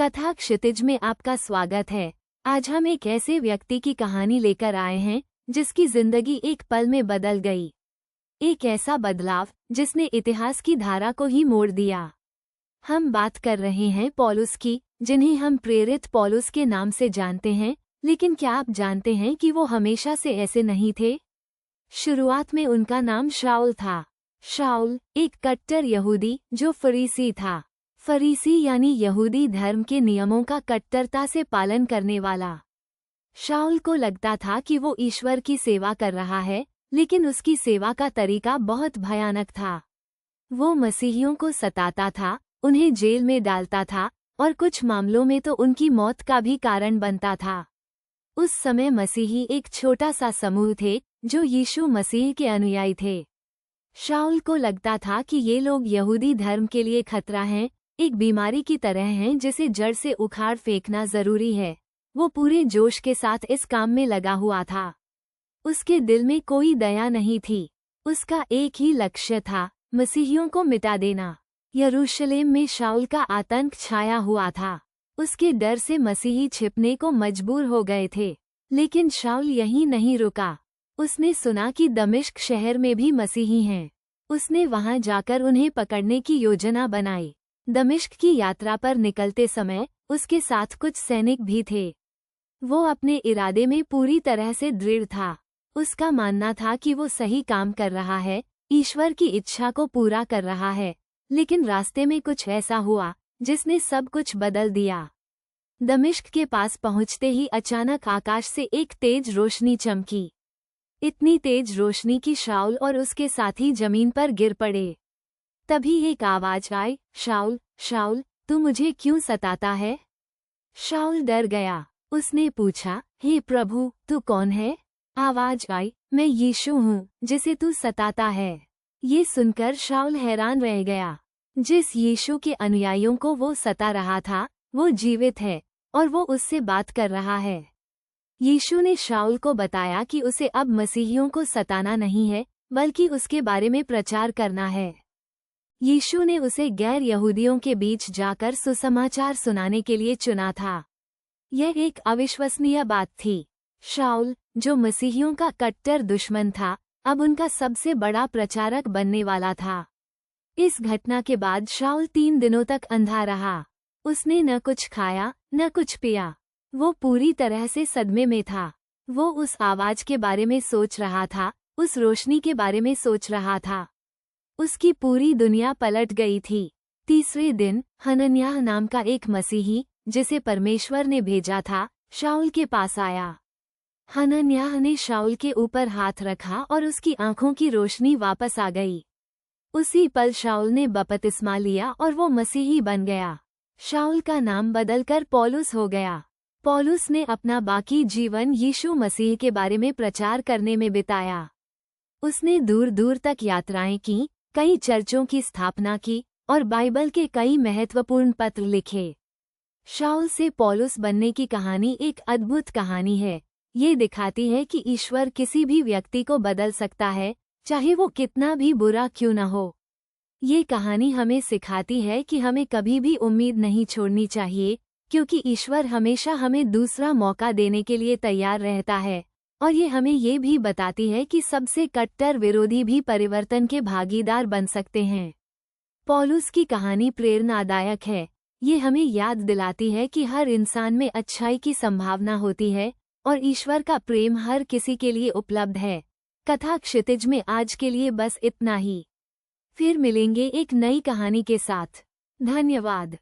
कथा क्षितिज में आपका स्वागत है। आज हम एक ऐसे व्यक्ति की कहानी लेकर आए हैं जिसकी जिंदगी एक पल में बदल गई। एक ऐसा बदलाव जिसने इतिहास की धारा को ही मोड़ दिया। हम बात कर रहे हैं पौलुस की, जिन्हें हम प्रेरित पौलुस के नाम से जानते हैं। लेकिन क्या आप जानते हैं कि वो हमेशा से ऐसे नहीं थे? शुरुआत में उनका नाम शाऊल था। शाऊल एक कट्टर यहूदी जो फरीसी था। फरीसी यानी यहूदी धर्म के नियमों का कट्टरता से पालन करने वाला। शाऊल को लगता था कि वो ईश्वर की सेवा कर रहा है, लेकिन उसकी सेवा का तरीका बहुत भयानक था। वो मसीहियों को सताता था, उन्हें जेल में डालता था और कुछ मामलों में तो उनकी मौत का भी कारण बनता था। उस समय मसीही एक छोटा सा समूह थे जो यीशु मसीह के अनुयायी थे। शाऊल को लगता था कि ये लोग यहूदी धर्म के लिए खतरा हैं, एक बीमारी की तरह हैं जिसे जड़ से उखाड़ फेंकना जरूरी है। वो पूरे जोश के साथ इस काम में लगा हुआ था। उसके दिल में कोई दया नहीं थी। उसका एक ही लक्ष्य था, मसीहियों को मिटा देना। यरूशलेम में शाऊल का आतंक छाया हुआ था। उसके डर से मसीही छिपने को मजबूर हो गए थे। लेकिन शाऊल यहीं नहीं रुका। उसने सुना कि दमिश्क शहर में भी मसीही हैं। उसने वहां जाकर उन्हें पकड़ने की योजना बनाई। दमिश्क की यात्रा पर निकलते समय उसके साथ कुछ सैनिक भी थे। वो अपने इरादे में पूरी तरह से दृढ़ था। उसका मानना था कि वो सही काम कर रहा है, ईश्वर की इच्छा को पूरा कर रहा है। लेकिन रास्ते में कुछ ऐसा हुआ जिसने सब कुछ बदल दिया। दमिश्क के पास पहुंचते ही अचानक आकाश से एक तेज रोशनी चमकी। इतनी तेज रोशनी कि शाऊल और उसके साथी जमीन पर गिर पड़े। तभी एक आवाज आई, शाऊल शाऊल, तू मुझे क्यों सताता है? शाऊल डर गया। उसने पूछा, हे प्रभु, तू कौन है? आवाज आई, मैं यीशु हूँ जिसे तू सताता है। ये सुनकर शाऊल हैरान रह गया। जिस यीशु के अनुयायियों को वो सता रहा था वो जीवित है और वो उससे बात कर रहा है। यीशु ने शाऊल को बताया कि उसे अब मसीहियों को सताना नहीं है, बल्कि उसके बारे में प्रचार करना है। यीशु ने उसे गैर यहूदियों के बीच जाकर सुसमाचार सुनाने के लिए चुना था। यह एक अविश्वसनीय बात थी। शाऊल, जो मसीहियों का कट्टर दुश्मन था, अब उनका सबसे बड़ा प्रचारक बनने वाला था। इस घटना के बाद शाऊल 3 दिनों तक अंधा रहा। उसने न कुछ खाया न कुछ पिया। वो पूरी तरह से सदमे में था। वो उस आवाज के बारे में सोच रहा था, उस रोशनी के बारे में सोच रहा था। उसकी पूरी दुनिया पलट गई थी। तीसरे दिन हनन्याह नाम का एक मसीही, जिसे परमेश्वर ने भेजा था, शाऊल के पास आया। हनन्याह ने शाऊल के ऊपर हाथ रखा और उसकी आंखों की रोशनी वापस आ गई। उसी पल शाऊल ने बपतिस्मा लिया और वो मसीही बन गया। शाऊल का नाम बदलकर पौलुस हो गया। पौलुस ने अपना बाकी जीवन यीशु मसीह के बारे में प्रचार करने में बिताया। उसने दूर दूर तक यात्राएं की, कई चर्चों की स्थापना की और बाइबल के कई महत्वपूर्ण पत्र लिखे। शाऊल से पौलुस बनने की कहानी एक अद्भुत कहानी है। ये दिखाती है कि ईश्वर किसी भी व्यक्ति को बदल सकता है, चाहे वो कितना भी बुरा क्यों न हो। ये कहानी हमें सिखाती है कि हमें कभी भी उम्मीद नहीं छोड़नी चाहिए, क्योंकि ईश्वर हमेशा हमें दूसरा मौका देने के लिए तैयार रहता है। और ये हमें ये भी बताती है कि सबसे कट्टर विरोधी भी परिवर्तन के भागीदार बन सकते हैं। पौलुस की कहानी प्रेरणादायक है। ये हमें याद दिलाती है कि हर इंसान में अच्छाई की संभावना होती है और ईश्वर का प्रेम हर किसी के लिए उपलब्ध है। कथा क्षितिज में आज के लिए बस इतना ही। फिर मिलेंगे एक नई कहानी के साथ। धन्यवाद।